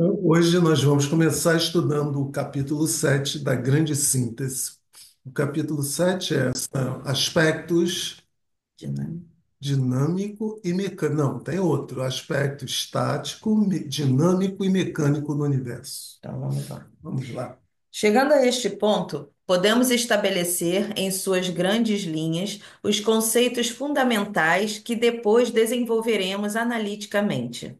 Hoje nós vamos começar estudando o capítulo 7 da Grande Síntese. O capítulo 7 são aspectos Dinâmico. dinâmico e mecânico. Não, tem outro, aspecto estático, dinâmico e mecânico no universo. Então vamos lá. Vamos lá. Chegando a este ponto, podemos estabelecer, em suas grandes linhas, os conceitos fundamentais que depois desenvolveremos analiticamente.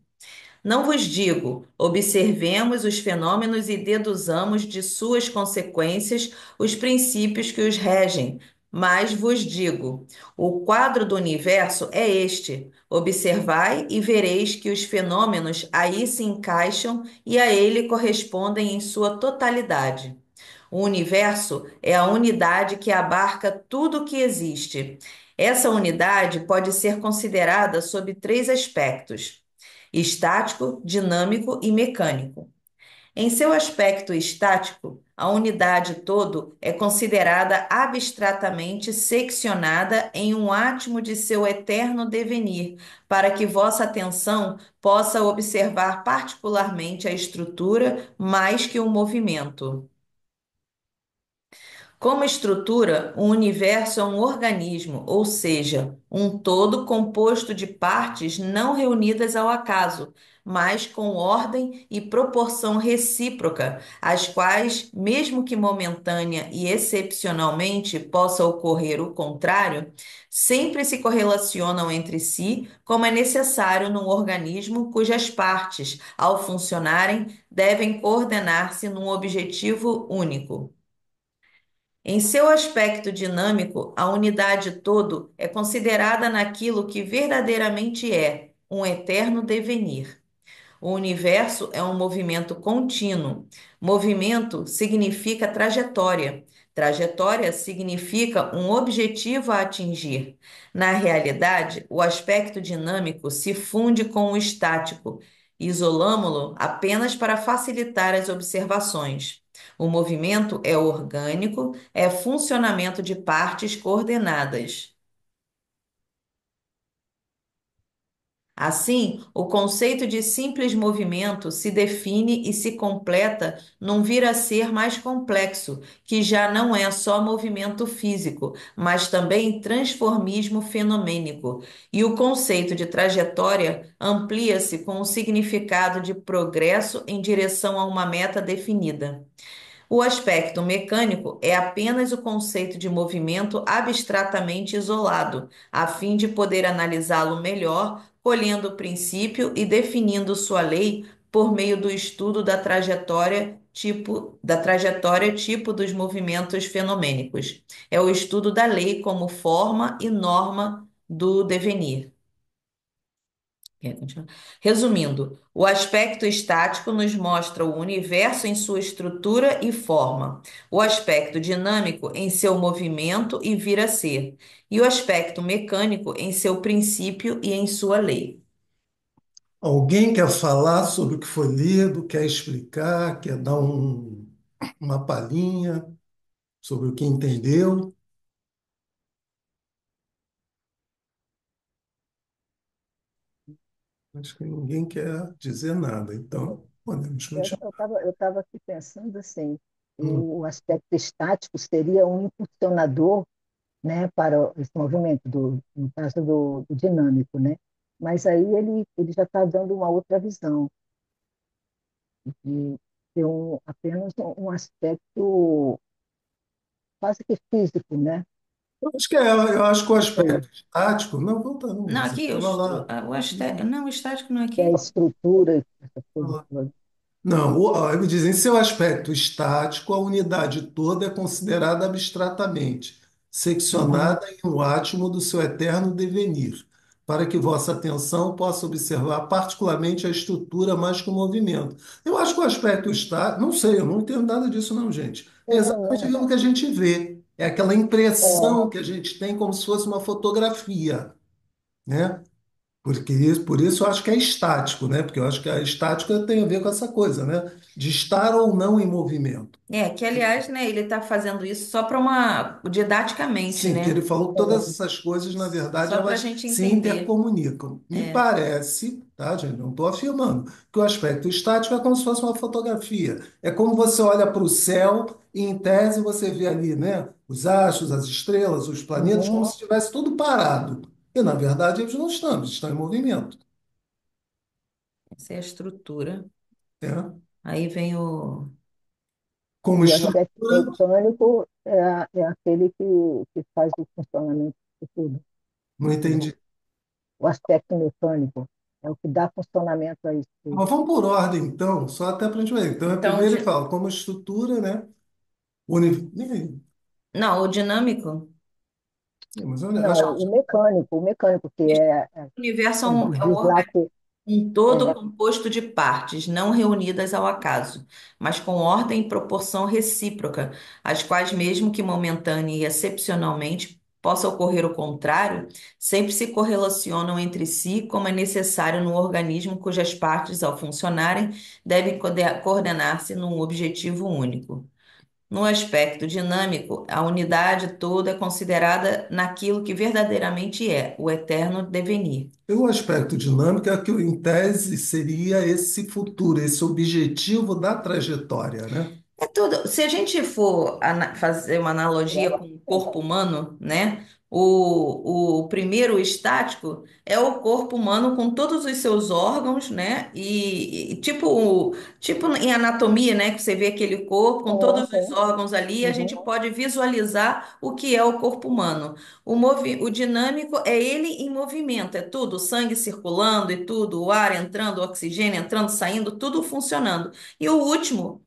Não vos digo, observemos os fenômenos e deduzamos de suas consequências os princípios que os regem, mas vos digo, o quadro do universo é este. Observai e vereis que os fenômenos aí se encaixam e a ele correspondem em sua totalidade. O universo é a unidade que abarca tudo o que existe. Essa unidade pode ser considerada sob três aspectos: estático, dinâmico e mecânico. Em seu aspecto estático, a unidade todo é considerada abstratamente seccionada em um átimo de seu eterno devenir, para que vossa atenção possa observar particularmente a estrutura mais que o movimento. Como estrutura, o universo é um organismo, ou seja, um todo composto de partes não reunidas ao acaso, mas com ordem e proporção recíproca, as quais, mesmo que momentânea e excepcionalmente possa ocorrer o contrário, sempre se correlacionam entre si, como é necessário num organismo cujas partes, ao funcionarem, devem coordenar-se num objetivo único. Em seu aspecto dinâmico, a unidade todo é considerada naquilo que verdadeiramente é, um eterno devenir. O universo é um movimento contínuo. Movimento significa trajetória. Trajetória significa um objetivo a atingir. Na realidade, o aspecto dinâmico se funde com o estático. Isolamo-lo apenas para facilitar as observações. O movimento é orgânico, é funcionamento de partes coordenadas. Assim, o conceito de simples movimento se define e se completa num vir a ser mais complexo, que já não é só movimento físico, mas também transformismo fenomênico. E o conceito de trajetória amplia-se com o significado de progresso em direção a uma meta definida. O aspecto mecânico é apenas o conceito de movimento abstratamente isolado, a fim de poder analisá-lo melhor, colhendo o princípio e definindo sua lei por meio do estudo da trajetória tipo dos movimentos fenomênicos. É o estudo da lei como forma e norma do devenir. Quer continuar? Resumindo, o aspecto estático nos mostra o universo em sua estrutura e forma, o aspecto dinâmico em seu movimento e vir a ser, e o aspecto mecânico em seu princípio e em sua lei. Alguém quer falar sobre o que foi lido, quer explicar, quer dar uma palhinha sobre o que entendeu? Acho que ninguém quer dizer nada, então podemos continuar. Eu tava aqui pensando assim, Hum. o aspecto estático seria um impulsionador, né, para esse movimento, no caso do dinâmico, né? Mas aí ele já está dando uma outra visão, de ter apenas um aspecto quase que físico, né? Eu acho que o É, aspecto estático, não, voltando, Não, você aqui, estava lá. não, o estático não é que é a aqui. estrutura, essa coisa Estava toda. Não, ele diz, em seu aspecto estático, a unidade toda é considerada abstratamente, Uhum. seccionada em um átomo do seu eterno devenir, para que vossa atenção possa observar particularmente a estrutura mais que o movimento. Eu acho que o aspecto estático, não sei, eu não entendo nada disso não, gente. É exatamente Não, aquilo que a gente vê, é aquela é, impressão que a gente tem como se fosse uma fotografia, né? Por isso eu acho que é estático, né? Porque eu acho que a estática tem a ver com essa coisa, né? De estar ou não em movimento. Que aliás, né, ele está fazendo isso só para uma, didaticamente, Sim, que né? ele falou que todas essas coisas, na verdade, Só para a elas gente se entender. intercomunicam. Me É, parece, tá, gente? Não estou afirmando, que o aspecto estático é como se fosse uma fotografia. É como você olha para o céu e, em tese, você vê ali, né? Os astros, as estrelas, os planetas, como Uhum. se estivesse tudo parado. E, na verdade, eles não estão, eles estão em movimento. essa é a estrutura. Né? Aí vem o. Como E o aspecto estrutura, mecânico é aquele que faz o funcionamento de tudo. não entendi. O aspecto mecânico é o que dá funcionamento a isso tudo. Mas vamos por ordem, então, só até para a gente ver. Então, Então, primeiro ele fala como estrutura, né? não, o dinâmico. Mas eu Não, acho o mecânico que O universo é um diz lá que um todo é, composto de partes, não reunidas ao acaso, mas com ordem e proporção recíproca, as quais, mesmo que momentânea e excepcionalmente possa ocorrer o contrário, sempre se correlacionam entre si, como é necessário no organismo cujas partes, ao funcionarem, devem coordenar-se num objetivo único. No aspecto dinâmico, a unidade toda é considerada naquilo que verdadeiramente é, o eterno devenir. o aspecto dinâmico é que, em tese, seria esse futuro, esse objetivo da trajetória, né? É tudo. Se a gente for fazer uma analogia com o corpo humano, né? O primeiro estático é o corpo humano com todos os seus órgãos, né? Tipo em anatomia, né? Que você vê aquele corpo com todos os sim. órgãos ali, a gente Uhum. pode visualizar o que é o corpo humano. O dinâmico é ele em movimento, é tudo, o sangue circulando e tudo, o ar entrando, o oxigênio entrando, saindo, tudo funcionando. E o último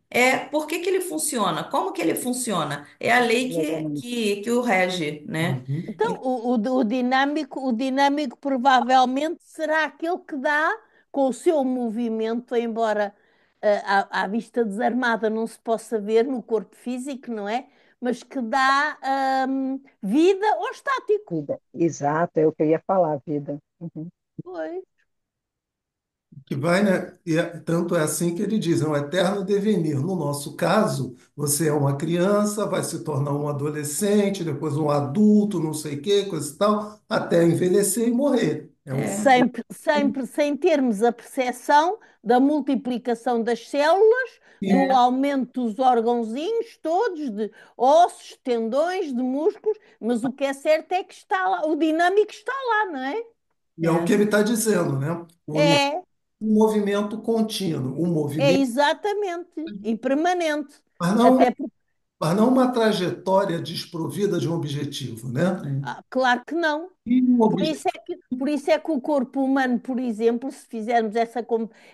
por que que ele funciona? Como que ele funciona? É a lei Exatamente. que o rege, né? Uhum. Então, o dinâmico provavelmente será aquele que dá com o seu movimento, embora à vista desarmada não se possa ver no corpo físico, não é? Mas que dá vida ao estático. Vida. Exato, é o que eu ia falar, vida. Uhum. Pois. Que vai, né? Tanto é assim que ele diz, é um eterno devenir. No nosso caso, você é uma criança, vai se tornar um adolescente, depois um adulto, não sei o quê, coisa e tal, até envelhecer e morrer. É um. Sempre, sempre sem termos a percepção da multiplicação das células, do aumento dos órgãozinhos todos, de ossos, tendões, de músculos, mas o que é certo é que está lá, o dinâmico está lá, não é? E é o que ele está dizendo, né? O universo É, é um movimento contínuo, um é movimento, exatamente, e permanente. mas não, Até porque, mas não uma trajetória desprovida de um objetivo, né? claro que não. E um objetivo. Por isso é que o corpo humano, por exemplo, se fizermos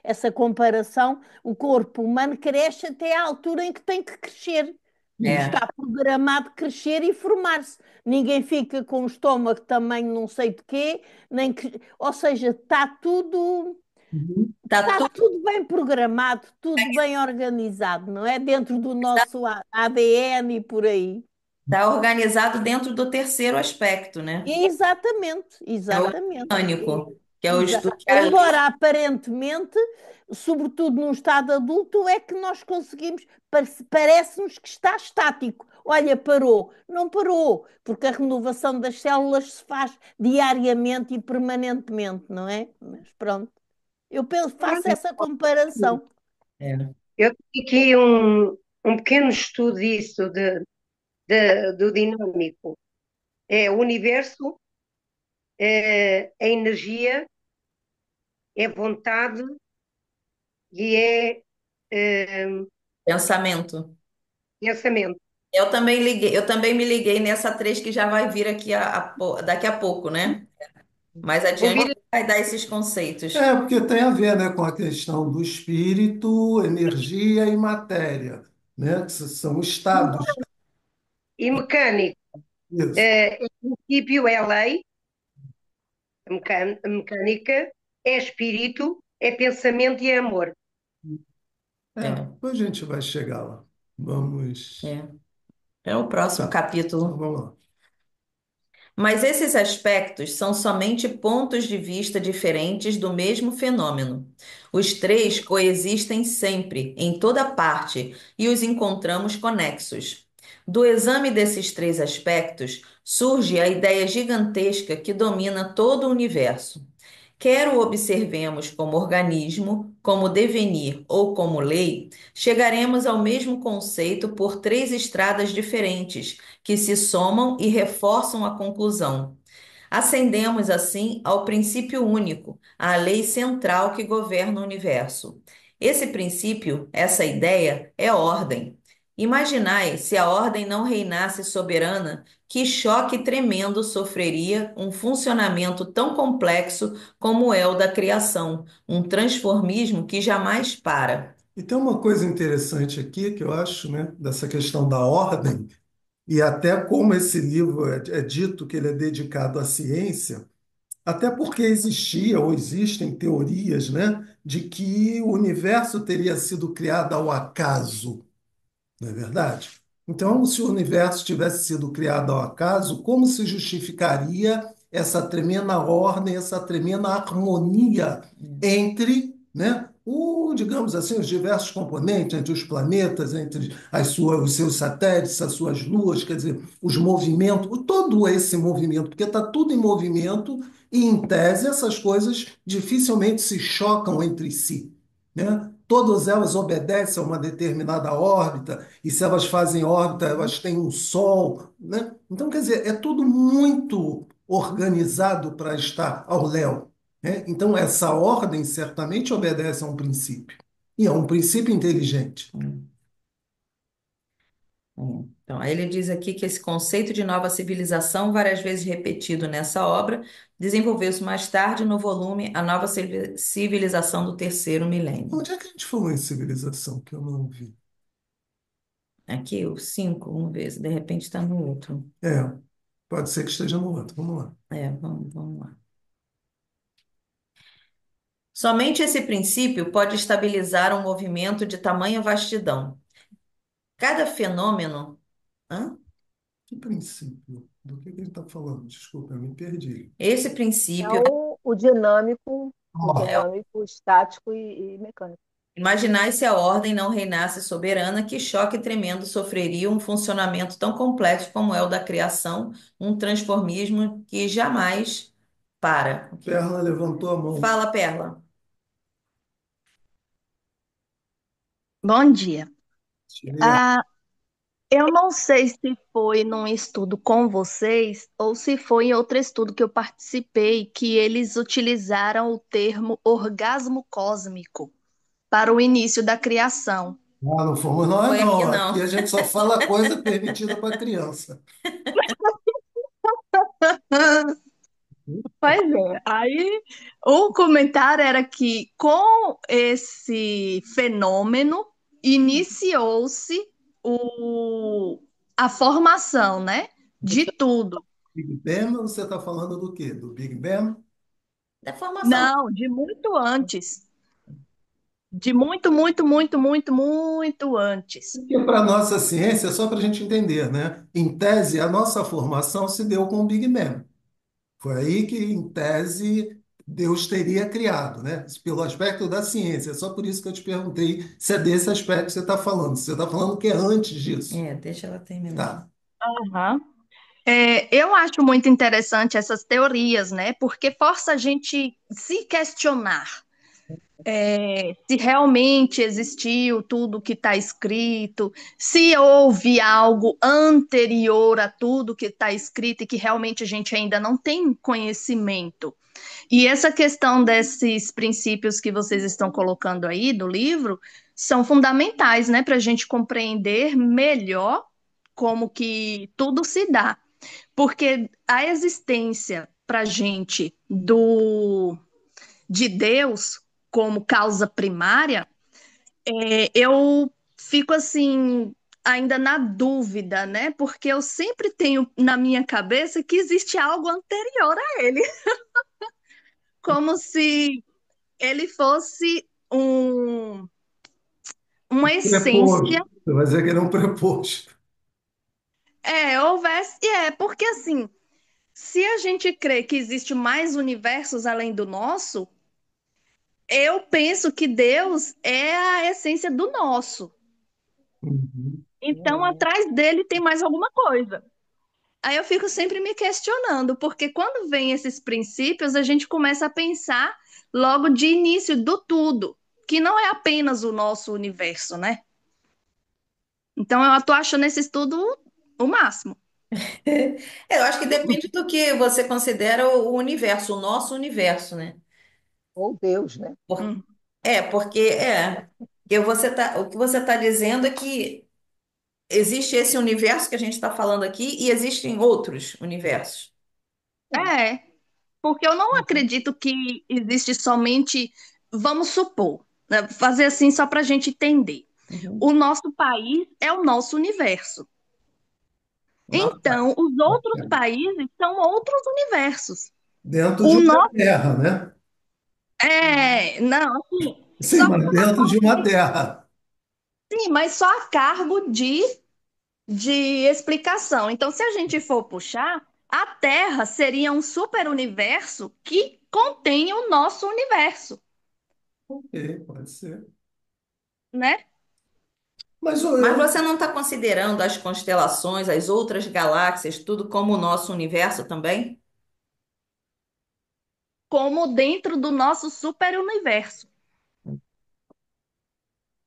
essa comparação, o corpo humano cresce até à altura em que tem que crescer. É. Está programado crescer e formar-se. Ninguém fica com o estômago tamanho não sei de quê, ou seja, Uhum. Tá está tudo tudo bem programado, tudo bem organizado, não é? Dentro do nosso ADN e por aí. tá organizado dentro do terceiro aspecto, né? Exatamente, É o exatamente. orgânico, que é o Exa- estudo que a lei. Embora aparentemente, sobretudo num estado adulto, é que nós conseguimos, parece-nos que está estático. Olha, parou. Não parou, porque a renovação das células se faz diariamente e permanentemente, não é? Mas pronto, faço Pronto, essa comparação. É. eu tenho aqui um pequeno estudo disso, do dinâmico. É o universo, a energia, é vontade e é Pensamento. pensamento. Eu também me liguei nessa três que já vai vir aqui daqui a pouco, né? Mais adiante Ouvir, vai dar esses conceitos. É, porque tem a ver, né, com a questão do espírito, energia e matéria, né? Que são estados. e mecânico, Isso. em princípio é lei, a mecânica, é espírito, é pensamento e é amor. É, É, depois a gente vai chegar lá. Vamos. é. É o próximo Tá. Então capítulo. vamos lá. Mas esses aspectos são somente pontos de vista diferentes do mesmo fenômeno. Os três coexistem sempre, em toda parte, e os encontramos conexos. Do exame desses três aspectos surge a ideia gigantesca que domina todo o universo. Quer o observemos como organismo, como devenir ou como lei, chegaremos ao mesmo conceito por três estradas diferentes, que se somam e reforçam a conclusão. Ascendemos assim ao princípio único, à lei central que governa o universo. Esse princípio, essa ideia, é ordem. Imaginai se a ordem não reinasse soberana, que choque tremendo sofreria um funcionamento tão complexo como é o da criação, um transformismo que jamais para. E tem uma coisa interessante aqui que eu acho, né, dessa questão da ordem, e até como esse livro é dito que ele é dedicado à ciência, até porque existia ou existem teorias, né, de que o universo teria sido criado ao acaso, não é verdade? Então, se o universo tivesse sido criado ao acaso, como se justificaria essa tremenda ordem, essa tremenda harmonia entre, né, digamos assim, os diversos componentes, entre os planetas, entre os seus satélites, as suas luas, quer dizer, os movimentos, todo esse movimento, porque está tudo em movimento e, em tese, essas coisas dificilmente se chocam entre si, né? Todas elas obedecem a uma determinada órbita, e se elas fazem órbita, elas têm um sol, né? Então, quer dizer, é tudo muito organizado para estar ao léu, né? Então, essa ordem certamente obedece a um princípio, e a um princípio inteligente. Então, aí ele diz aqui que esse conceito de nova civilização, várias vezes repetido nessa obra, desenvolveu-se mais tarde no volume A Nova Civilização do Terceiro Milênio. Onde é que a gente falou em civilização que eu não vi? Aqui, o 5, vamos ver se de repente está no outro. É, pode ser que esteja no outro. Vamos lá. Vamos lá. Somente esse princípio pode estabilizar um movimento de tamanha vastidão. Cada fenômeno. Hã? Que princípio? Do que ele está falando? Desculpa, eu me perdi. Esse É princípio o Ó, dinâmico, estático e mecânico. Imaginai se a ordem não reinasse soberana, que choque tremendo sofreria um funcionamento tão complexo como é o da criação, um transformismo que jamais para. Ok? Perla levantou a mão. Fala, Perla. Bom dia. Tirei. Ah, eu não sei se foi num estudo com vocês ou se foi em outro estudo que eu participei que eles utilizaram o termo orgasmo cósmico para o início da criação. Ah, não fomos nós, Foi aqui não. Aqui não. a gente só fala coisa permitida para criança. Pois é. Aí o comentário era que com esse fenômeno iniciou-se a formação, né, de tudo. Big Ben, ou você está falando do quê? Do Big Ben? Da formação. Não, de muito antes. De muito, muito, muito, muito, muito antes. Porque para a nossa ciência, só para a gente entender, né? Em tese, a nossa formação se deu com o Big Ben. Foi aí que, em tese, Deus teria criado, né? Pelo aspecto da ciência. Só por isso que eu te perguntei se é desse aspecto que você está falando. Se você está falando que é antes disso. Deixa ela terminar. Tá. Aham. Eu acho muito interessante essas teorias, né? Porque força a gente se questionar. Se realmente existiu tudo que está escrito, se houve algo anterior a tudo que está escrito e que realmente a gente ainda não tem conhecimento. E essa questão desses princípios que vocês estão colocando aí do livro são fundamentais, né, para a gente compreender melhor como que tudo se dá. Porque a existência para a gente de Deus como causa primária, eu fico assim ainda na dúvida, né? Porque eu sempre tenho na minha cabeça que existe algo anterior a ele, como se ele fosse uma essência. Preposto. Você vai dizer que ele é um preposto. Houvesse, porque assim, se a gente crê que existe mais universos além do nosso, eu penso que Deus é a essência do nosso. Uhum. Então, atrás dele tem mais alguma coisa. Aí eu fico sempre me questionando, porque quando vem esses princípios, a gente começa a pensar logo de início do tudo, que não é apenas o nosso universo, né? Então eu tô achando esse estudo o máximo. Eu acho que depende do que você considera o universo, o nosso universo, né? Ou Deus, né? Por- Hum. o que você está dizendo é que existe esse universo que a gente está falando aqui e existem outros universos. É, porque eu não Uhum. acredito que existe somente, vamos supor, né, fazer assim só para a gente entender. Uhum. O nosso país é o nosso universo. Nossa, Então, os outros bacana. países são outros universos. Dentro de O uma nosso terra, né? não, assim, Sim, só mas como dentro de uma terra. assim, mas só a cargo de explicação. Então, se a gente for puxar, a Terra seria um super universo que contém o nosso universo, Ok, pode ser. né? Mas Mas você não está considerando as constelações, as outras galáxias, tudo como o nosso universo também? Como dentro do nosso super universo.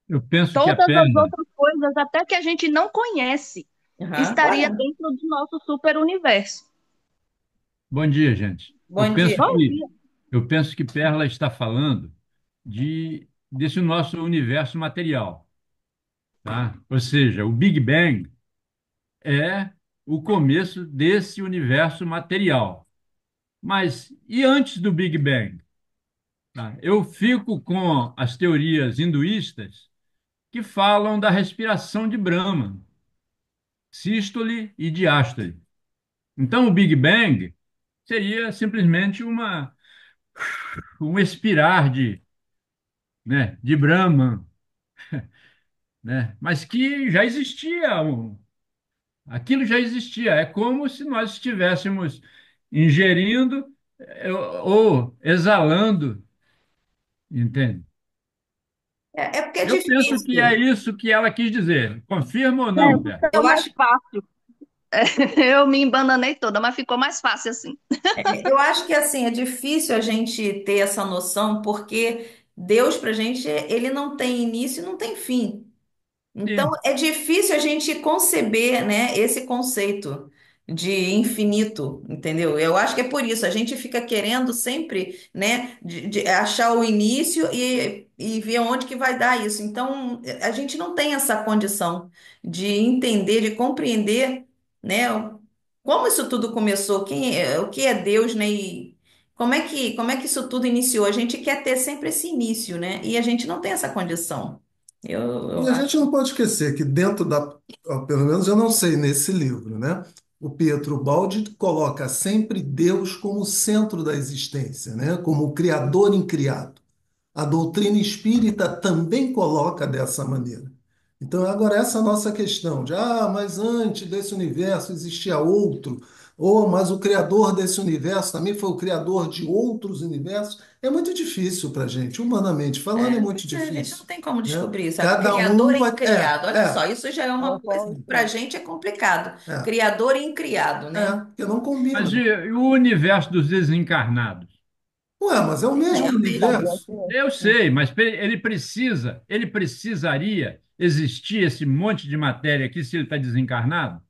Eu penso que a Todas as Perla, outras coisas, até que a gente não conhece, Aham. estaria Ué, dentro do nosso super universo. bom dia, gente. bom dia. Bom dia. Eu penso que Perla está falando desse nosso universo material, tá? Ou seja, o Big Bang é o começo desse universo material. Mas e antes do Big Bang? Tá? Eu fico com as teorias hinduístas que falam da respiração de Brahma, sístole e diástole. Então, o Big Bang seria simplesmente um expirar de Brahman, né? Mas que já existia, aquilo já existia. É como se nós estivéssemos ingerindo ou exalando, entende? É porque é Eu penso que é difícil. isso que ela quis dizer. Confirma ou É, não, Pé? ficou Eu mais acho fácil. Eu me embananei toda, mas ficou mais fácil assim. Eu acho que assim é difícil a gente ter essa noção porque Deus pra gente ele não tem início e não tem fim. Então Sim. é difícil a gente conceber, né, esse conceito de infinito, entendeu? Eu acho que é por isso a gente fica querendo sempre, né, de achar o início e ver onde que vai dar isso. Então a gente não tem essa condição de entender, de compreender, né, como isso tudo começou, o que é Deus, né, e como é que isso tudo iniciou? A gente quer ter sempre esse início, né? E a gente não tem essa condição. E Eu a acho. gente não pode esquecer que dentro da, ó, pelo menos eu não sei nesse livro, né? O Pietro Baldi coloca sempre Deus como o centro da existência, né? Como o criador incriado. A doutrina espírita também coloca dessa maneira. Então, agora, essa nossa questão de, mas antes desse universo existia outro, ou mas o criador desse universo também foi o criador de outros universos, é muito difícil para a gente, humanamente falando, é muito Pois é, a gente não difícil, tem como né? descobrir, sabe? Cada Criador um e vai. incriado. Olha só, isso já é uma coisa que para a Concordo. gente é complicado. É, Criador e incriado, né? porque não Mas combina. e o universo dos desencarnados? Ué, mas é o É mesmo o mesmo. Sabia universo. que Eu sei, mas ele precisaria existir esse monte de matéria aqui se ele está desencarnado?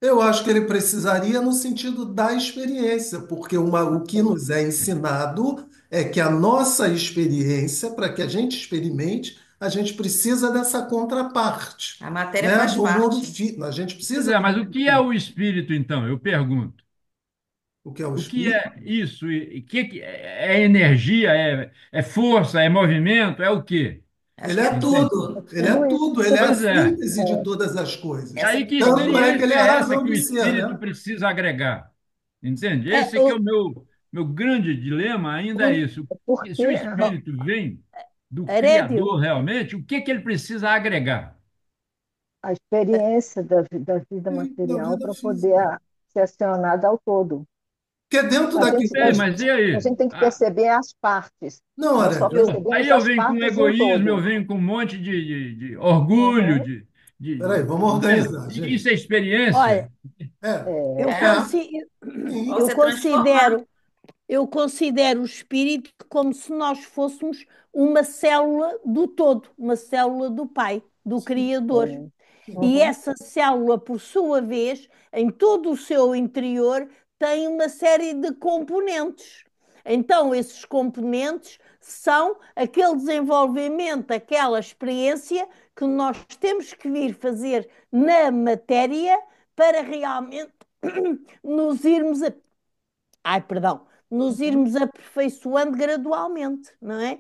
Eu acho que ele precisaria no sentido da experiência, porque o que nos é ensinado é que a nossa experiência, para que a gente experimente, a gente precisa dessa contraparte, A matéria né? faz Do mundo parte. físico. A gente Pois precisa é, do mas o mundo que é físico. o espírito, então? Eu pergunto. O que é o O que espírito? é isso? E que é energia? É força? É movimento? É o quê? Acho Ele que é é Entende? tudo, tudo. ele é tudo isso tudo, ele é a Pois é. síntese de todas as coisas. E Essa é aí, a que Tanto questão. é que ele experiência é a é essa razão que o de ser, espírito né? precisa agregar? Entende? É, Esse que é o meu grande dilema ainda é isso. Se o porque espírito vem do Herédio, Criador realmente, o que ele precisa agregar? a experiência da vida E da material vida para poder física. ser acionada ao todo. Porque dentro A daquilo gente, que a a Sei, mas gente... e a aí? gente tem que Ah, perceber as partes. Não, Nós só Aurélia, aí percebemos eu as venho com partes em egoísmo, eu todo. venho com um monte de orgulho, Uhum. peraí, vamos entende? organizar, Isso é gente. experiência? Olha, É, eu, É, é, consi- sim. eu Você transformar. considero, eu considero o espírito como se nós fôssemos uma célula do todo, uma célula do Pai, do Criador. sim. E Uhum. essa célula, por sua vez, em todo o seu interior, tem uma série de componentes. Então, esses componentes são aquele desenvolvimento, aquela experiência que nós temos que vir fazer na matéria para realmente nos irmos nos irmos aperfeiçoando gradualmente, não é?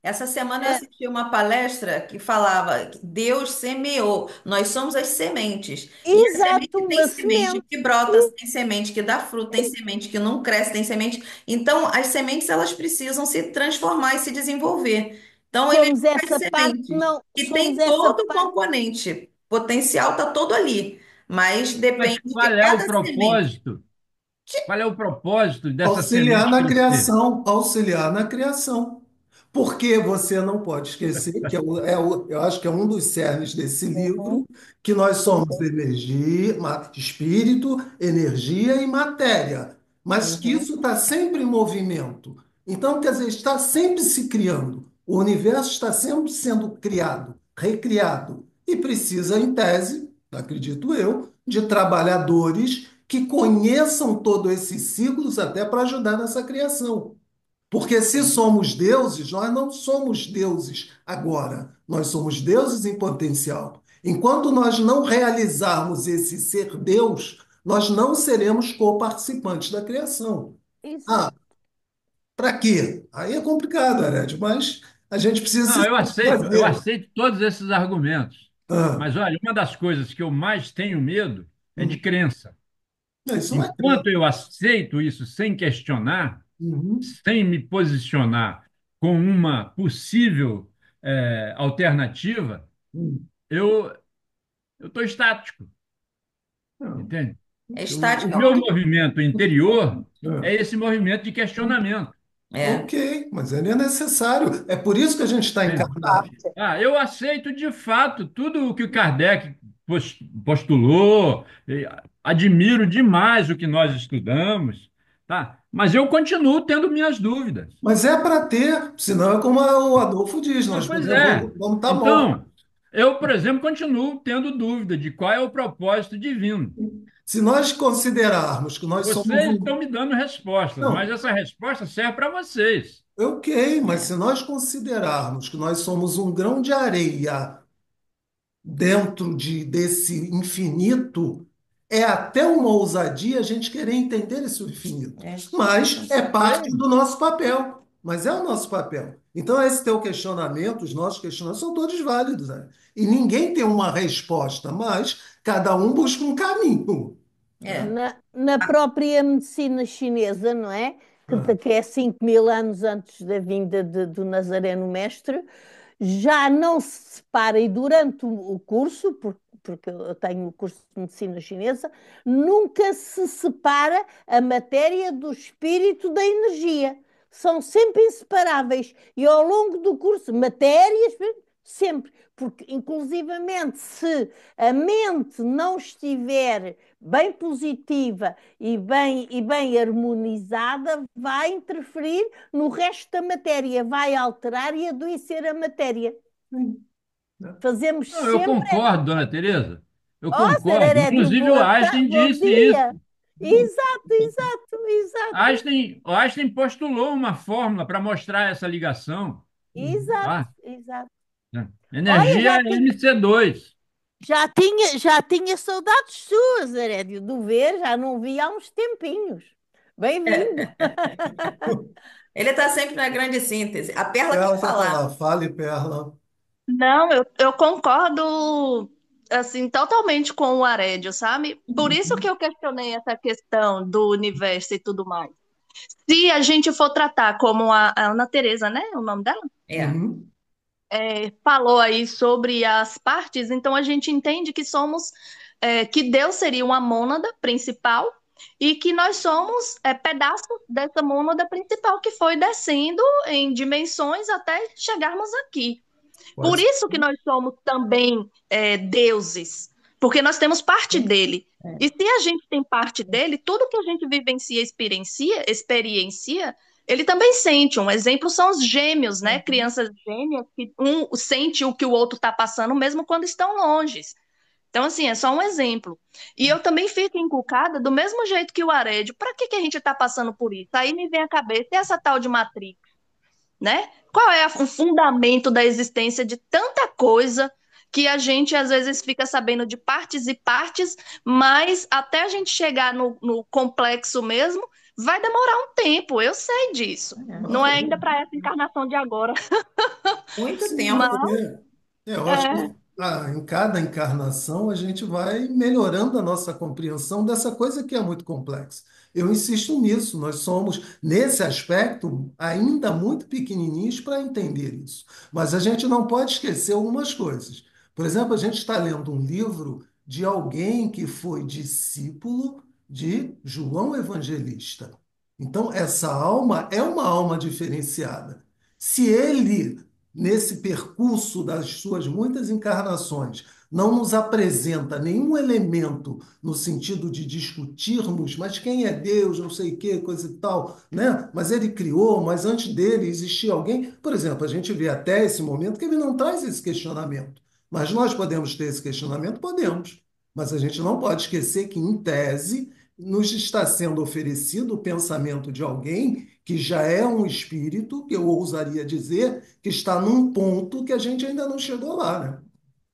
Essa semana eu É, assisti uma palestra que falava que Deus semeou, nós somos as sementes. E a exato, semente tem uma semente semente. que brota, E, tem semente que dá fruto, tem semente que não cresce, tem semente. Então, as sementes elas precisam se transformar e se desenvolver. Então, ele somos faz essa parte, sementes não, e somos tem essa todo o parte. componente. Potencial está todo ali, mas Mas depende de qual é o cada semente. propósito? Qual é o propósito dessa Auxiliar semente na crescer? criação, auxiliar na criação. Porque você não pode esquecer, que eu acho que é um dos cernes desse livro, Uhum. que nós somos Uhum. energia, espírito, energia e matéria, mas que Uhum. isso está sempre em movimento. Então, quer dizer, está sempre se criando. O universo está sempre sendo criado, recriado, e precisa, em tese, acredito eu, de trabalhadores que conheçam todos esses ciclos até para ajudar nessa criação. Porque se somos deuses, nós não somos deuses agora, nós somos deuses em potencial. Enquanto nós não realizarmos esse ser Deus, nós não seremos co-participantes da criação. Ah, Exato. para quê? Aí é complicado, Ared, mas a gente precisa Não, se eu fazer. aceito todos esses argumentos. Ah, Mas olha, uma das coisas que eu mais tenho medo é de hum. crença. Não, isso não é Enquanto crença. eu aceito isso sem questionar, Uhum. sem me posicionar com uma possível alternativa, Hum. eu estou estático, Não. entende? É O estática. meu movimento interior é Ah. esse movimento de questionamento. É. Ok, mas ele é necessário. É por isso que a gente está Entende? encarnado. Eu aceito de fato tudo o que o Kardec postulou, admiro demais o que nós estudamos, tá? Mas eu continuo tendo minhas dúvidas. Mas é para ter, senão é como o Adolfo diz, Não, nós pois é. vamos estar mortos. Então, eu, por exemplo, continuo tendo dúvida de qual é o propósito divino. Se nós considerarmos que nós somos Vocês um. estão me dando respostas, mas Não, essa resposta serve para vocês. ok, mas se nós considerarmos que nós somos um grão de areia dentro desse infinito, é até uma ousadia a gente querer entender esse infinito. É. Mas é parte Sei. do nosso papel. Mas é o nosso papel. Então, esse teu questionamento, os nossos questionamentos são todos válidos, né? E ninguém tem uma resposta, mas cada um busca um caminho. Né? É. Na própria medicina chinesa, não é? Ah, Que é 5.000 anos antes da vinda do Nazareno Mestre, já não se separa, e durante o curso, porque eu tenho o curso de medicina chinesa, nunca se separa a matéria do espírito da energia. São sempre inseparáveis. E ao longo do curso, matéria, espírito, sempre. Porque, inclusivamente, se a mente não estiver bem positiva e bem harmonizada, vai interferir no resto da matéria, vai alterar e adoecer a matéria. sim, né? Fazemos Não, eu sempre. concordo, dona Tereza. Eu Ó, Sr. concordo. Herédio, Inclusive, o Einstein bom disse dia. isso. Exato, exato, exato, O Einstein postulou uma fórmula para mostrar essa ligação, exato, tá? exato. Olha, Energia é MC2. já tinha saudades suas, Herédio, do ver, já não vi há uns tempinhos. Bem-vindo. Ele está sempre na grande síntese. A Perla Perla quer quer falar, falar. fale, Perla. Não, eu concordo assim totalmente com o Arédio, sabe? Por isso que eu questionei essa questão do universo e tudo mais. Se a gente for tratar como a Ana Teresa, né? O nome dela? É. Uhum. Falou aí sobre as partes, então a gente entende que somos, que Deus seria uma mônada principal e que nós somos pedaços dessa mônada principal que foi descendo em dimensões até chegarmos aqui. Por Pode ser. isso que nós somos também deuses, porque nós temos parte dele. É. E se a gente tem parte dele, tudo que a gente vivencia, experiencia, ele também sente. Um exemplo são os gêmeos, né? Uhum. Crianças gêmeas que um sente o que o outro está passando, mesmo quando estão longe. Então, assim, é só um exemplo. E eu também fico encucada do mesmo jeito que o Arédio. Para que a gente está passando por isso? Aí me vem à cabeça essa tal de Matrix, né? Qual é o fundamento da existência de tanta coisa que a gente às vezes fica sabendo de partes e partes, mas até a gente chegar no complexo mesmo, vai demorar um tempo, eu sei disso. Não é ainda para essa encarnação de agora, Muito Sim, mas tempo. eu acho é, que em cada encarnação a gente vai melhorando a nossa compreensão dessa coisa que é muito complexa. Eu insisto nisso, nós somos, nesse aspecto, ainda muito pequenininhos para entender isso. Mas a gente não pode esquecer algumas coisas. Por exemplo, a gente está lendo um livro de alguém que foi discípulo de João Evangelista. Então, essa alma é uma alma diferenciada. Se ele nesse percurso das suas muitas encarnações, não nos apresenta nenhum elemento no sentido de discutirmos, mas quem é Deus, não sei o que, coisa e tal, né? Mas ele criou, mas antes dele existia alguém. Por exemplo, a gente vê até esse momento que ele não traz esse questionamento. Mas nós podemos ter esse questionamento? Podemos. Mas a gente não pode esquecer que, em tese, nos está sendo oferecido o pensamento de alguém que já é um espírito, que eu ousaria dizer, que está num ponto que a gente ainda não chegou lá, né?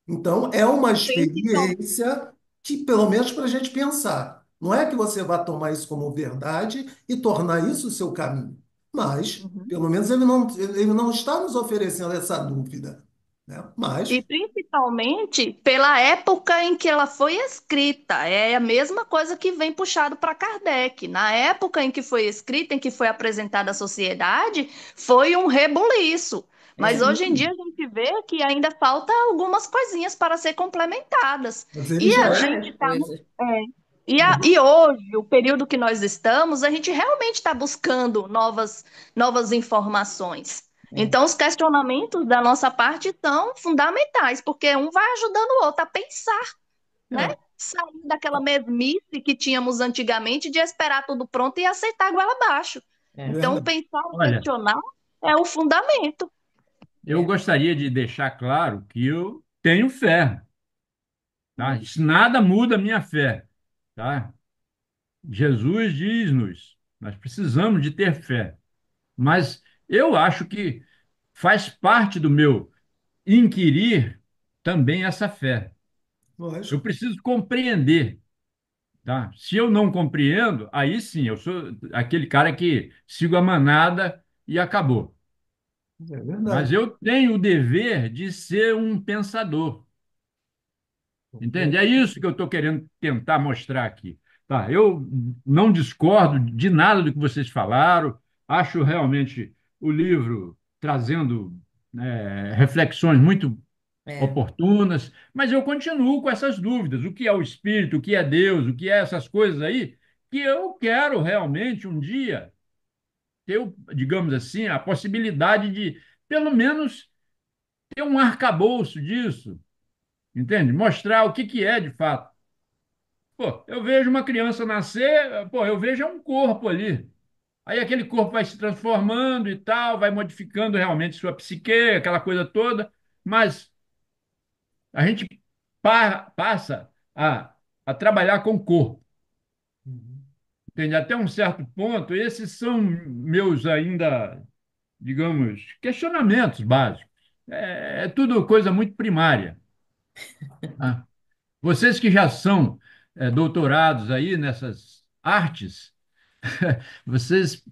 Então, é uma principal- experiência que, pelo menos para a gente pensar, não é que você vá tomar isso como verdade e tornar isso o seu caminho, mas, Uhum. pelo menos, ele não está nos oferecendo essa dúvida, né? E Mas, principalmente pela época em que ela foi escrita. É a mesma coisa que vem puxado para Kardec. Na época em que foi escrita, em que foi apresentada à sociedade, foi um rebuliço. Mas É. hoje em dia sim, a gente vê que ainda falta algumas coisinhas para ser complementadas. mas ele E já a é. gente Várias está coisas. e hoje, o período que nós estamos, a gente realmente está buscando novas informações. É. Então, os questionamentos da nossa parte são fundamentais, porque um vai ajudando o outro a pensar, né? É, Sair daquela mesmice que tínhamos antigamente de esperar tudo pronto e aceitar a goela abaixo. É. Então, verdade. pensar e Olha, questionar é o fundamento. eu gostaria de deixar claro que eu tenho fé, tá? Isso nada muda a minha fé, tá? Jesus diz-nos, nós precisamos de ter fé, mas eu acho que faz parte do meu inquirir também essa fé. Eu Lógico, preciso compreender, tá? Se eu não compreendo, aí sim, eu sou aquele cara que sigo a manada e acabou. é Mas verdade. eu tenho o dever de ser um pensador. Entende? É isso que eu estou querendo tentar mostrar aqui. Tá, eu não discordo de nada do que vocês falaram, acho realmente o livro trazendo reflexões muito É. oportunas, mas eu continuo com essas dúvidas: o que é o Espírito, o que é Deus, o que é essas coisas aí, que eu quero realmente um dia ter, digamos assim, a possibilidade de, pelo menos, ter um arcabouço disso, entende? Mostrar o que é de fato. Pô, eu vejo uma criança nascer, pô, eu vejo um corpo ali. Aí aquele corpo vai se transformando e tal, vai modificando realmente sua psique, aquela coisa toda, mas a gente passa a trabalhar com o corpo, Uhum. entende? Até um certo ponto, esses são meus ainda, digamos, questionamentos básicos. É tudo coisa muito primária, tá? Vocês que já são doutorados aí nessas artes, vocês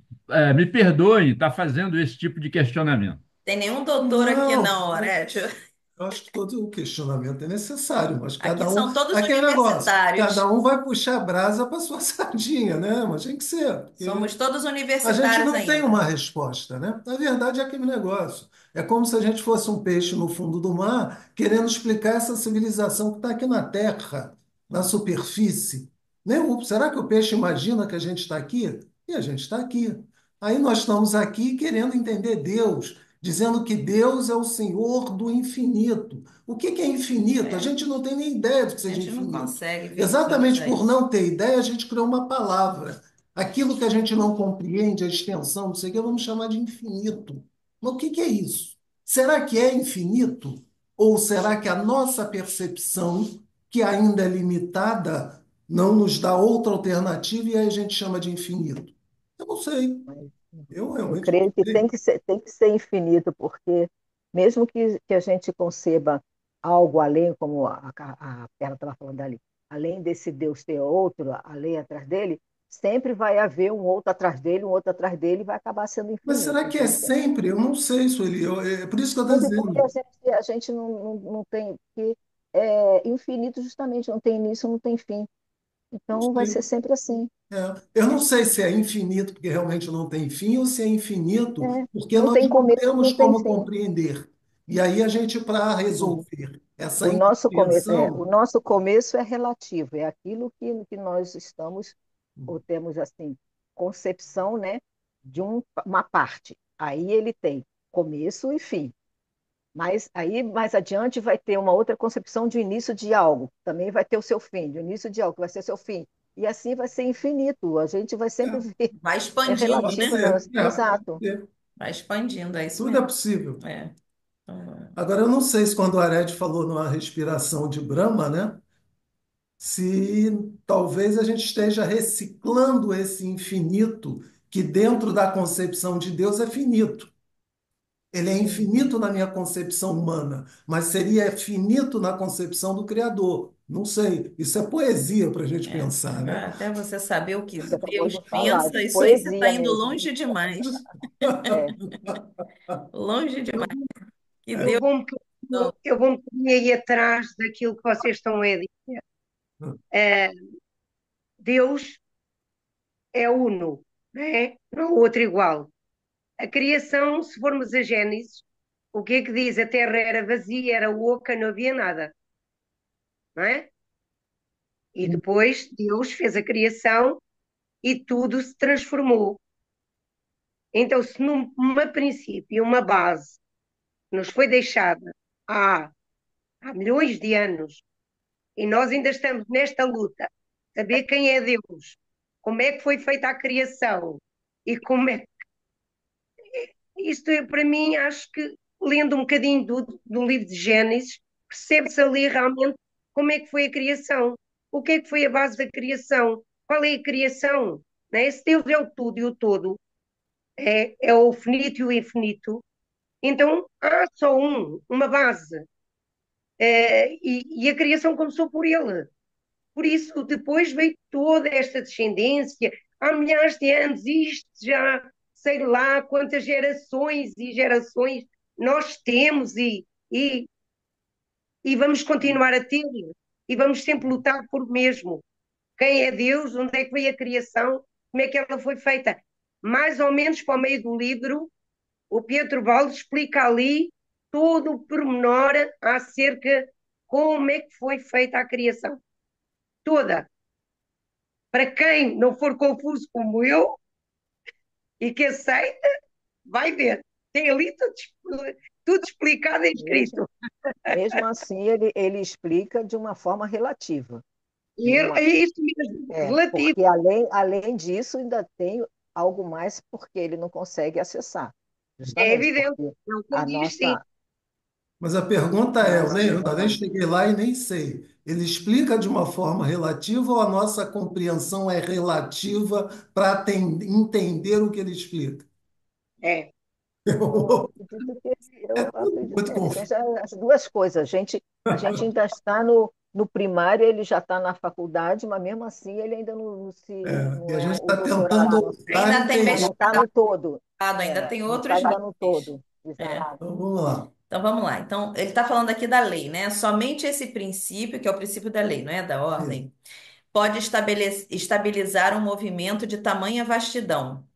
me perdoem estar fazendo esse tipo de questionamento. Tem nenhum doutor aqui Não, não, Aurélio. eu acho que todo o questionamento é necessário, mas Aqui cada um. são todos Aquele negócio, cada universitários. um vai puxar a brasa para sua sardinha, né? Mas tem que ser, porque Somos todos a gente universitários não tem ainda. uma resposta, né? Na verdade, é aquele negócio. É como se a gente fosse um peixe no fundo do mar, querendo explicar essa civilização que está aqui na Terra, na superfície. Será que o peixe imagina que a gente está aqui? E a gente está aqui. Aí nós estamos aqui querendo entender Deus, dizendo que Deus é o Senhor do infinito. O que que é infinito? A É, gente não tem nem ideia do que a seja gente não infinito. consegue Exatamente verbalizar por isso. não ter ideia, a gente criou uma palavra. Aquilo que a gente não compreende, a extensão, não sei o que, vamos chamar de infinito. Mas o que que é isso? Será que é infinito? Ou será que a nossa percepção, que ainda é limitada, não nos dá outra alternativa e aí a gente chama de infinito? Eu não sei. Mas Eu eu realmente não creio que sei. tem que ser infinito, porque mesmo que a gente conceba algo além, como a Perla estava falando ali, além desse Deus ter outro, além atrás dele, sempre vai haver um outro atrás dele, um outro atrás dele, e vai acabar sendo Mas será infinito. que é Então, sempre? Eu não sei, Sueli. É por isso que eu estou sempre porque dizendo. a gente não tem, porque infinito justamente, não tem início, não tem fim. Não Então vai ser sei. sempre assim. É. Eu não sei se é infinito porque realmente não tem fim ou se é infinito porque Não nós tem não começo, temos não tem como fim. compreender. E aí a gente, para resolver essa O incompreensão, nosso começo é relativo, é aquilo que nós estamos, ou temos assim, concepção, né, de uma parte. Aí ele tem começo e fim. Mas aí mais adiante vai ter uma outra concepção de início de algo, também vai ter o seu fim, de início de algo, que vai ser seu fim. E assim vai ser infinito, a gente vai sempre é, ver. Vai É expandindo, pode relativo, né? não. ser. Pode Exato. ser. Vai expandindo, é isso Tudo é mesmo. possível. É. Então, Agora, eu não sei se quando o Ared falou numa respiração de Brahma, né? Se talvez a gente esteja reciclando esse infinito que dentro da concepção de Deus é finito. Ele é Uhum. infinito na minha concepção humana, mas seria finito na concepção do Criador. Não sei. Isso é poesia para a gente pensar, né? agora, até você saber o que Você acabou Deus de falar, pensa, isso aí você está poesia indo mesmo. longe demais. É. Longe Eu, demais. Que eu Deus. vou um bocadinho, eu vou um bocadinho aí atrás daquilo que vocês estão a dizer. Eh, Deus é uno, não é? Não há outro igual. A criação, se formos a Gênesis, o que é que diz? A terra era vazia, era oca, não havia nada, não é? E depois Deus fez a criação e tudo se transformou. Então, se numa princípio, uma base nos foi deixada há, há milhões de anos e nós ainda estamos nesta luta, saber quem é Deus, como é que foi feita a criação e como é. Isto é, para mim, acho que lendo um bocadinho do livro de Gênesis, percebe-se ali realmente como é que foi a criação, o que é que foi a base da criação, qual é a criação, não é? Se Deus é o tudo e o todo, é o finito e o infinito, então há só uma base, e a criação começou por ele. Por isso, depois veio toda esta descendência, há milhares de anos, isto já sei lá quantas gerações e gerações nós temos e vamos continuar a ter, e vamos sempre lutar por o mesmo. Quem é Deus? Onde é que veio a criação? Como é que ela foi feita? Mais ou menos para o meio do livro, o Pietro Baldo explica ali todo o pormenor acerca como é que foi feita a criação. Toda. Para quem não for confuso como eu e que aceita, vai ver. Tem ali tudo explicado e Mesmo, escrito. mesmo assim, ele explica de uma forma relativa. E De uma, é isso mesmo, relativo. porque além disso, ainda tem algo mais porque ele não consegue acessar. É Justamente evidente. porque É o que a ele diz, sim. nossa, Mas a pergunta a é, nossa, eu nem cheguei lá e nem sei. Ele explica de uma forma relativa ou a nossa compreensão é relativa para entender o que ele explica? É. É eu tudo acredito muito que confuso. seja as duas coisas. A gente ainda está no primário, ele já está na faculdade, mas mesmo assim ele ainda E não a é gente o está doutorado, tentando não sei. dar a Ainda tem Mas não entender. está mestrado, no todo. ainda tem Não está outros ainda no níveis. todo. É. Exato. Então vamos lá. Então vamos lá. Então, ele está falando aqui da lei, né? Somente esse princípio, que é o princípio da lei, não é? Da Isso. ordem, pode estabilizar um movimento de tamanha vastidão.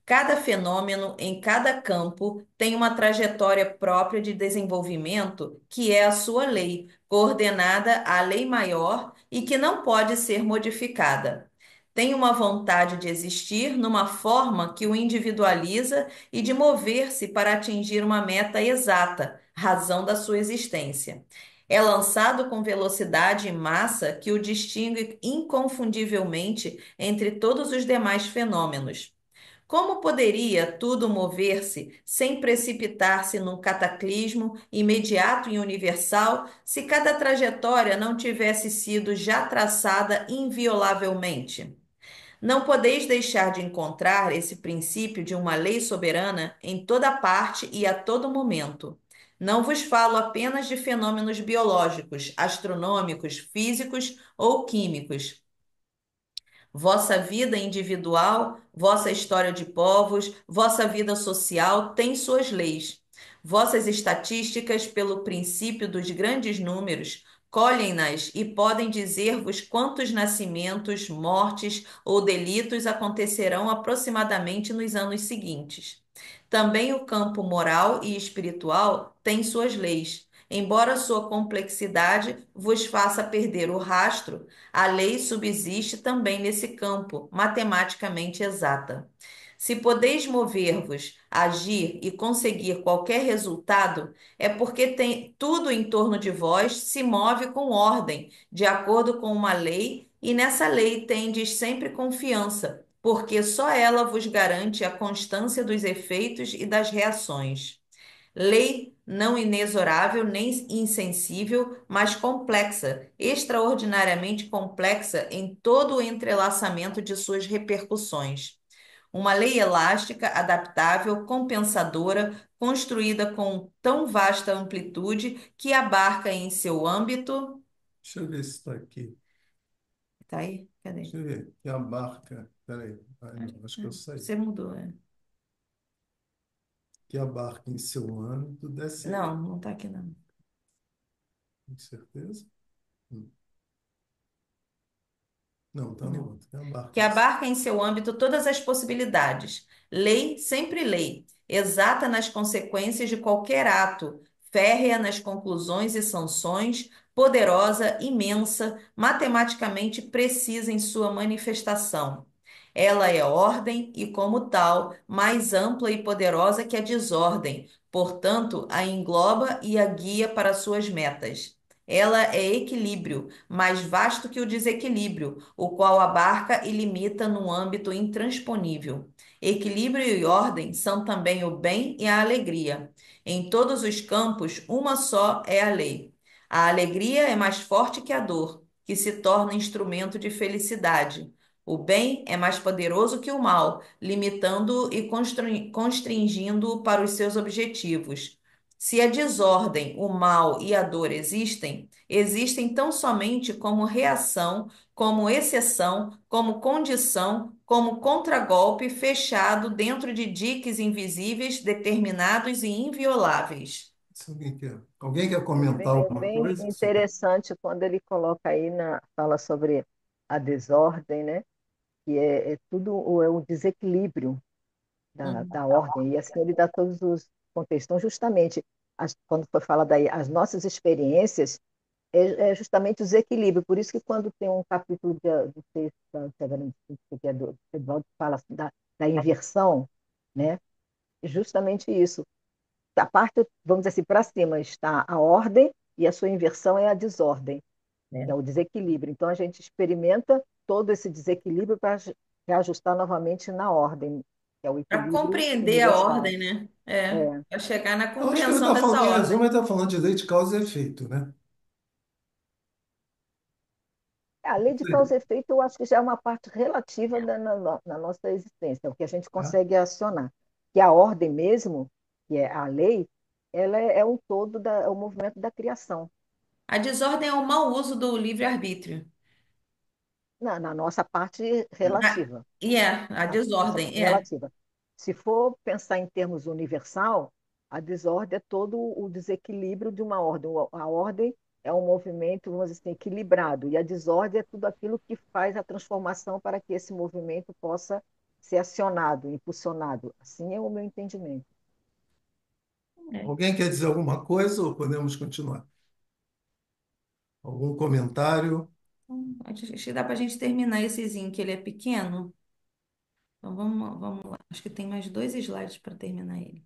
Cada fenômeno em cada campo tem uma trajetória própria de desenvolvimento que é a sua lei, coordenada à lei maior e que não pode ser modificada. Tem uma vontade de existir numa forma que o individualiza e de mover-se para atingir uma meta exata, razão da sua existência. É lançado com velocidade e massa que o distingue inconfundivelmente entre todos os demais fenômenos. Como poderia tudo mover-se sem precipitar-se num cataclismo imediato e universal se cada trajetória não tivesse sido já traçada inviolavelmente? Não podeis deixar de encontrar esse princípio de uma lei soberana em toda parte e a todo momento. Não vos falo apenas de fenômenos biológicos, astronômicos, físicos ou químicos. Vossa vida individual, vossa história de povos, vossa vida social tem suas leis. Vossas estatísticas, pelo princípio dos grandes números, colhem-nas e podem dizer-vos quantos nascimentos, mortes ou delitos acontecerão aproximadamente nos anos seguintes. Também o campo moral e espiritual tem suas leis. Embora sua complexidade vos faça perder o rastro, a lei subsiste também nesse campo, matematicamente exata. Se podeis mover-vos, agir e conseguir qualquer resultado, é porque tudo em torno de vós se move com ordem, de acordo com uma lei, e nessa lei tendes sempre confiança, porque só ela vos garante a constância dos efeitos e das reações. Lei não inexorável nem insensível, mas complexa, extraordinariamente complexa em todo o entrelaçamento de suas repercussões. Uma lei elástica, adaptável, compensadora, construída com tão vasta amplitude que abarca em seu âmbito. Deixa eu ver se está aqui. Tá aí? Cadê? Deixa eu ver. Que abarca. Peraí. Acho que eu saí. Você mudou, é? Que abarca em seu âmbito, desce aí. Não, não tá aqui não. Com certeza? Hum. Não, está no Não. outro. Que abarca Que em seu. abarca em seu âmbito todas as possibilidades. Lei, sempre lei, exata nas consequências de qualquer ato, férrea nas conclusões e sanções, poderosa, imensa, matematicamente precisa em sua manifestação. Ela é ordem e, como tal, mais ampla e poderosa que a desordem, portanto, a engloba e a guia para suas metas. Ela é equilíbrio, mais vasto que o desequilíbrio, o qual abarca e limita num âmbito intransponível. Equilíbrio e ordem são também o bem e a alegria. Em todos os campos, uma só é a lei. A alegria é mais forte que a dor, que se torna instrumento de felicidade. O bem é mais poderoso que o mal, limitando e constringindo para os seus objetivos. Se a desordem, o mal e a dor existem tão somente como reação, como exceção, como condição, como contragolpe fechado dentro de diques invisíveis, determinados e invioláveis. Se alguém quer É comentar alguma bem coisa sobre interessante quando ele coloca aí fala sobre a desordem, né? Que é tudo é o desequilíbrio Uhum. da ordem, e assim ele dá todos os contextos. Então, justamente, quando foi falado daí, as nossas experiências é justamente o desequilíbrio. Por isso que quando tem um capítulo do texto da Severina que é do Evaldo, que fala assim, da inversão, né? É justamente isso. A parte, vamos dizer assim, para cima está a ordem e a sua inversão é a desordem, que é o desequilíbrio. Então, a gente experimenta todo esse desequilíbrio para reajustar novamente na ordem, que é o Para equilíbrio compreender a universal. ordem, né? É, É, para chegar na Eu acho que ele compreensão está falando, dessa em ordem. resumo, ele está falando de lei de causa e efeito, né? a lei de causa e efeito, eu acho que já é uma parte relativa na nossa existência, é o que a gente Tá? consegue acionar. Que a ordem mesmo, que é a lei, ela é o todo, é o movimento da criação. A desordem é o mau uso do livre-arbítrio. Na nossa parte relativa. A Nossa desordem, parte é. relativa. Se for pensar em termos universal, a desordem é todo o desequilíbrio de uma ordem. A ordem é um movimento, vamos dizer assim, equilibrado, e a desordem é tudo aquilo que faz a transformação para que esse movimento possa ser acionado, impulsionado. Assim é o meu entendimento. É. Alguém quer dizer alguma coisa ou podemos continuar? Algum comentário? Acho que dá para a gente terminar essezinho, que ele é pequeno. Então vamos lá. Acho que tem mais dois slides para terminar ele.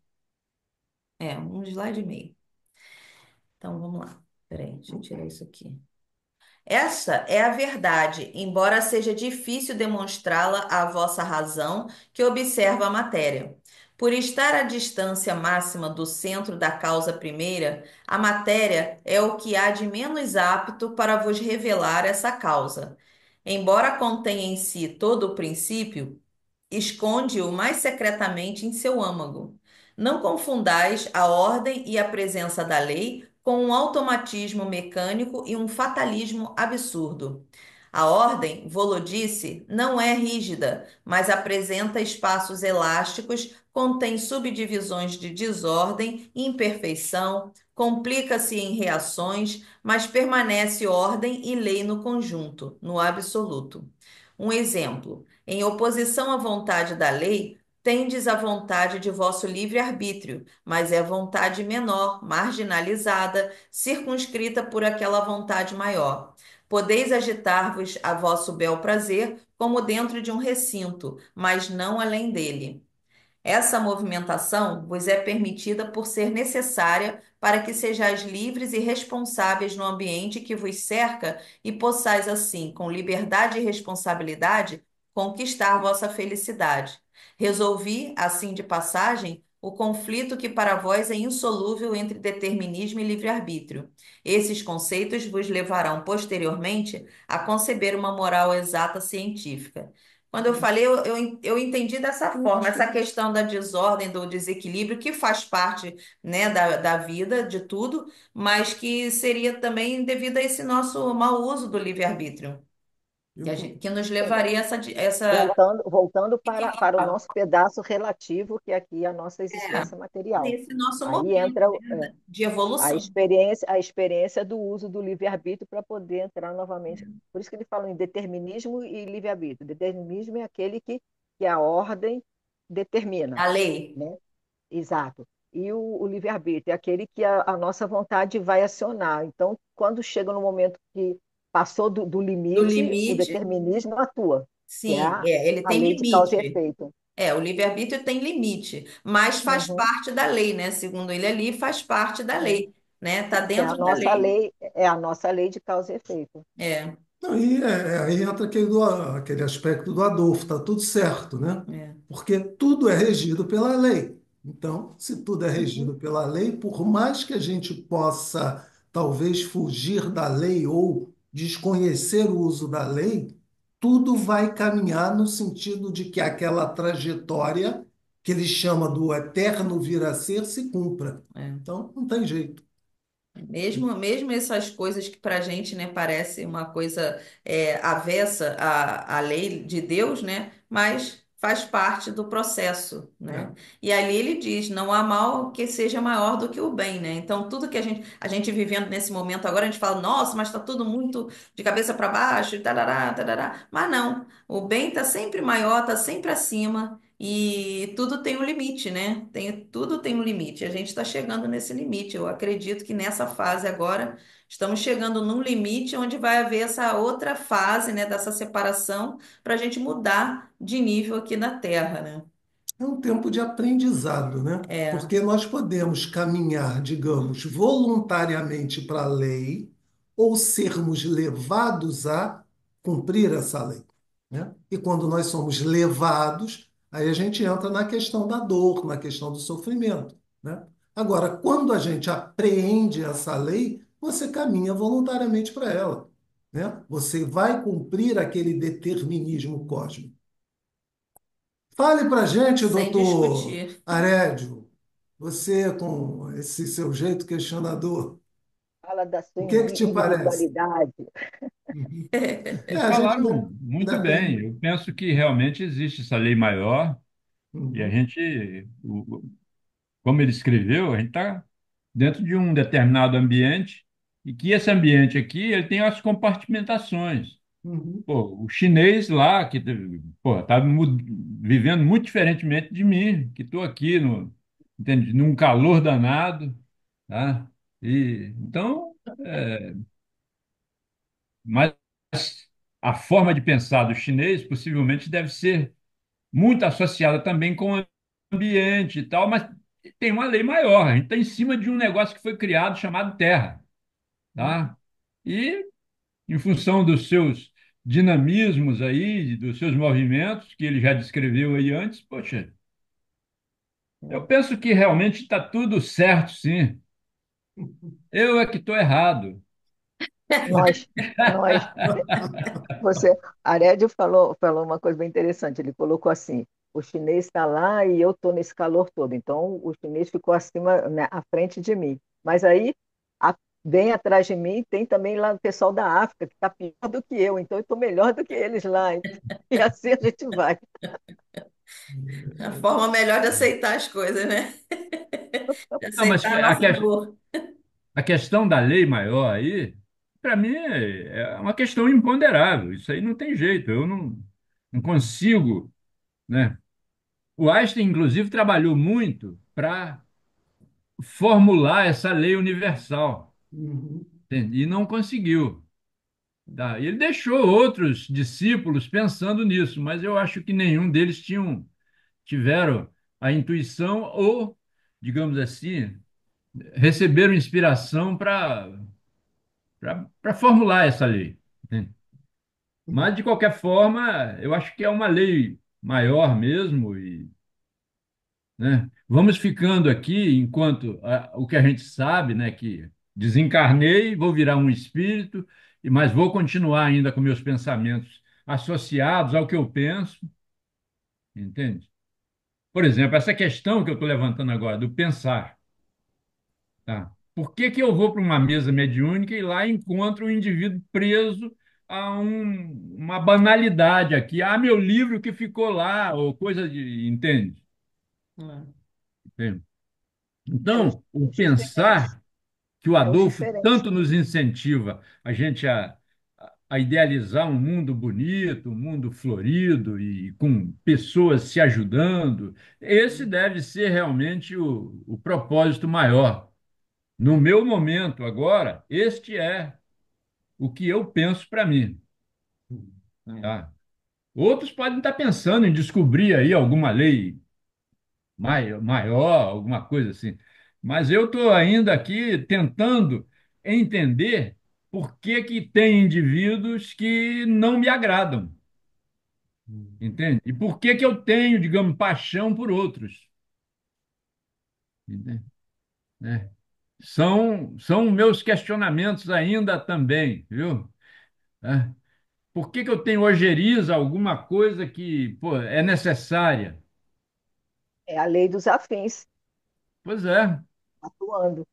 É, um slide e meio. Então vamos lá. Peraí, deixa eu tirar isso aqui. Essa é a verdade, embora seja difícil demonstrá-la à vossa razão, que observa a matéria. Por estar à distância máxima do centro da causa primeira, a matéria é o que há de menos apto para vos revelar essa causa. Embora contenha em si todo o princípio, esconde-o mais secretamente em seu âmago. Não confundais a ordem e a presença da lei com um automatismo mecânico e um fatalismo absurdo. A ordem, vou-lo disse, não é rígida, mas apresenta espaços elásticos, contém subdivisões de desordem e imperfeição, complica-se em reações, mas permanece ordem e lei no conjunto, no absoluto. Um exemplo. Em oposição à vontade da lei, tendes a vontade de vosso livre-arbítrio, mas é vontade menor, marginalizada, circunscrita por aquela vontade maior. Podeis agitar-vos a vosso bel prazer, como dentro de um recinto, mas não além dele. Essa movimentação vos é permitida por ser necessária para que sejais livres e responsáveis no ambiente que vos cerca e possais, assim, com liberdade e responsabilidade, conquistar vossa felicidade. Resolvi, assim de passagem, o conflito que para vós é insolúvel entre determinismo e livre-arbítrio. Esses conceitos vos levarão posteriormente a conceber uma moral exata científica. Quando eu falei, eu entendi dessa forma, essa questão da desordem, do desequilíbrio, que faz parte, né, da vida, de tudo, mas que seria também devido a esse nosso mau uso do livre-arbítrio, Eu, que nos Sim. levaria a essa Voltando para o equilíbrio, nosso pedaço relativo, que aqui é a nossa existência material. nesse nosso Aí momento, entra né, de evolução. a experiência do uso do livre-arbítrio para poder entrar novamente. Por isso que ele fala em determinismo e livre-arbítrio. Determinismo é aquele que a ordem determina, A lei né? Exato. E o livre-arbítrio é aquele que a nossa vontade vai acionar. Então, quando chega no momento que passou do do limite, o limite, determinismo atua, que é sim, ele a tem lei de causa e limite. efeito. O livre-arbítrio tem limite, mas faz Uhum. parte da lei, né? Segundo ele ali, faz parte da É. lei, né? Tá Que é a dentro da nossa lei. lei, é a nossa lei de causa e efeito. É, não, aí entra aquele aspecto do Adolfo, está tudo certo, né? é. Porque tudo é regido pela lei. Então, se tudo é Uhum. regido pela lei, por mais que a gente possa talvez fugir da lei ou desconhecer o uso da lei, tudo vai caminhar no sentido de que aquela trajetória que ele chama do eterno vir a ser se cumpra. É. Então, não tem jeito. Mesmo essas coisas que para a gente, né, parece uma coisa avessa à lei de Deus, né, mas faz parte do processo, né? É. E ali ele diz, não há mal que seja maior do que o bem, né? Então tudo que a gente vivendo nesse momento agora, a gente fala, nossa, mas está tudo muito de cabeça para baixo, tarará, tarará. Mas não, o bem está sempre maior, está sempre acima. E tudo tem um limite, né? Tudo tem um limite. A gente está chegando nesse limite. Eu acredito que nessa fase agora estamos chegando num limite onde vai haver essa outra fase, né, dessa separação para a gente mudar de nível aqui na Terra, né? É um tempo de aprendizado, né? É, Porque nós podemos caminhar, digamos, voluntariamente para a lei ou sermos levados a cumprir essa lei, né? E quando nós somos levados, aí a gente entra na questão da dor, na questão do sofrimento, né? Agora, quando a gente apreende essa lei, você caminha voluntariamente para ela, né? Você vai cumprir aquele determinismo cósmico. Fale para gente, sem doutor discutir. Arédio, você com esse seu jeito questionador, Fala da sua o que que te parece? individualidade. Uhum. Vocês A gente falaram ainda, muito ainda tem. bem. Eu penso que realmente existe essa lei maior e a Uhum, gente, como ele escreveu, a gente está dentro de um determinado ambiente e que esse ambiente aqui ele tem as compartimentações. uhum, Pô, o chinês lá que pô, tá vivendo muito diferentemente de mim, que estou aqui entende? Num calor danado, tá? E então, mas a forma de pensar do chinês possivelmente deve ser muito associada também com o ambiente e tal, mas tem uma lei maior. A gente está em cima de um negócio que foi criado chamado terra, tá? E em função dos seus dinamismos aí, dos seus movimentos, que ele já descreveu aí antes, poxa, eu penso que realmente está tudo certo, sim. Eu é que estou errado. Nós, nós, você, Arédio falou uma coisa bem interessante. Ele colocou assim: o chinês está lá e eu estou nesse calor todo. Então, o chinês ficou acima, né, à frente de mim. Mas aí, bem atrás de mim, tem também lá o pessoal da África, que está pior do que eu. Então, eu estou melhor do que eles lá. E assim a gente vai. A forma melhor de aceitar as coisas, né? De Não, mas aceitar a nossa dor. a questão da lei maior aí, para mim, é uma questão imponderável. Isso aí não tem jeito. Eu não consigo, né? O Einstein, inclusive, trabalhou muito para formular essa lei universal, Uhum. entende? E não conseguiu. Tá? E ele deixou outros discípulos pensando nisso, mas eu acho que nenhum deles tiveram a intuição ou, digamos assim, receberam inspiração para formular essa lei, entende? Mas, de qualquer forma, eu acho que é uma lei maior mesmo, e, né, vamos ficando aqui enquanto o que a gente sabe, né, que desencarnei, vou virar um espírito, mas vou continuar ainda com meus pensamentos associados ao que eu penso, entende? Por exemplo, essa questão que eu estou levantando agora, do pensar, tá? Por que que eu vou para uma mesa mediúnica e lá encontro um indivíduo preso a uma banalidade aqui? Ah, meu livro que ficou lá, ou coisa de. Entende? Hum. Entende? É Então, o os diferentes. pensar que o É os Adolfo diferentes. tanto nos incentiva a gente a idealizar um mundo bonito, um mundo florido e com pessoas se ajudando, esse deve ser realmente o propósito maior. No meu momento agora, este é o que eu penso para mim, tá? Outros podem estar pensando em descobrir aí alguma lei maior, alguma coisa assim. Mas eu estou ainda aqui tentando entender por que que tem indivíduos que não me agradam, entende? E por que que eu tenho, digamos, paixão por outros, entende? Né? São meus questionamentos ainda também, viu? É. Por que que eu tenho ojeriza a alguma coisa que, pô, é necessária? É a lei dos afins Pois é. atuando.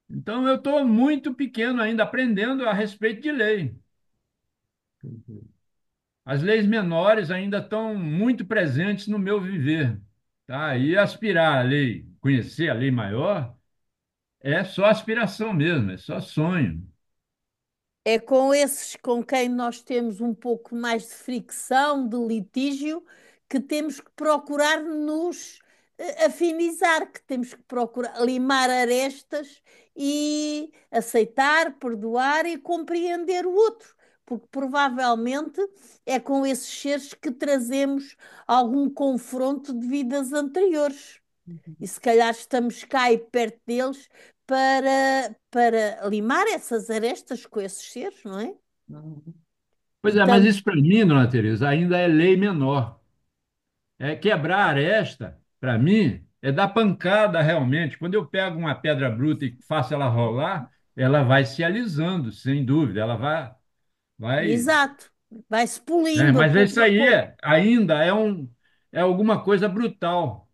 Então eu estou muito pequeno ainda aprendendo a respeito de lei. As leis menores ainda estão muito presentes no meu viver, tá? E aspirar a lei, conhecer a lei maior, é só aspiração mesmo, é só sonho. É com esses com quem nós temos um pouco mais de fricção, de litígio, que temos que procurar nos afinizar, que temos que procurar limar arestas e aceitar, perdoar e compreender o outro. Porque provavelmente é com esses seres que trazemos algum confronto de vidas anteriores. E se calhar estamos cá e perto deles para limar essas arestas com esses seres, não é? Hum. Pois E é, mas tanto, isso para mim, dona Teresa, ainda é lei menor. É quebrar a aresta, para mim, é dar pancada realmente. Quando eu pego uma pedra bruta e faço ela rolar, ela vai se alisando, sem dúvida. Ela vai, exato, vai-se né? polindo Mas pouco isso a aí pouco. ainda é alguma coisa brutal.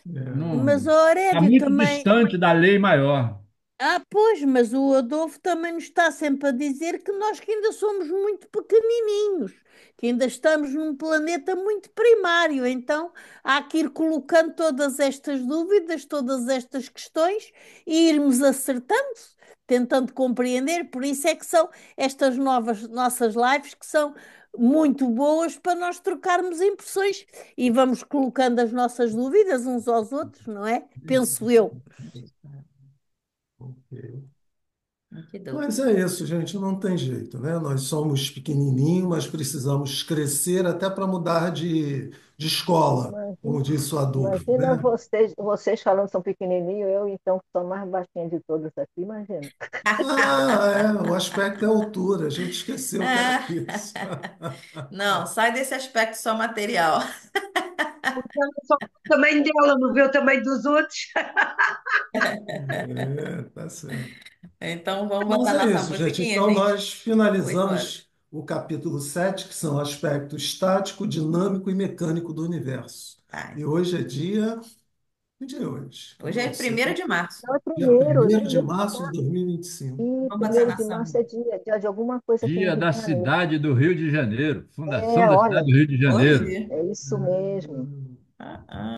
Não, Mas o está Aurélia muito também. distante da lei maior. Ah, pois, mas o Adolfo também nos está sempre a dizer que nós que ainda somos muito pequenininhos, que ainda estamos num planeta muito primário, então há que ir colocando todas estas dúvidas, todas estas questões e irmos acertando, tentando compreender. Por isso é que são estas novas nossas lives que são muito boas para nós trocarmos impressões e vamos colocando as nossas dúvidas uns aos outros, não é? Penso eu. Ok. Que doido. Mas é isso, gente, não tem jeito, né? Nós somos pequenininhos, mas precisamos crescer até para mudar de escola, Imagina, como disse o Adolfo, imagina né? vocês falando que são pequenininhos, eu então que sou mais baixinha de todas aqui, imagina. Ah, o aspecto é altura, a gente esqueceu que era Ah, isso. não, sai desse aspecto só material. Porque ela só vê o tamanho dela, não vê o tamanho dos outros. É, tá certo. Então vamos Mas botar é nossa isso, gente. musiquinha, Então, gente? nós Oi, Clara. finalizamos o capítulo 7, que são aspectos estático, dinâmico e mecânico do universo. Tá. E hoje é dia. Que dia é hoje? Hoje é Não sei. 1º de março. Então, é Dia primeiro, 1º de dia de março de março, 2025. e Vamos botar primeiro de nossa março é música. dia de alguma coisa aqui no Dia Rio da de Janeiro. cidade do Rio de Janeiro, fundação É, da cidade olha, do Rio de Janeiro. Hoje. é isso mesmo. Ah, ah.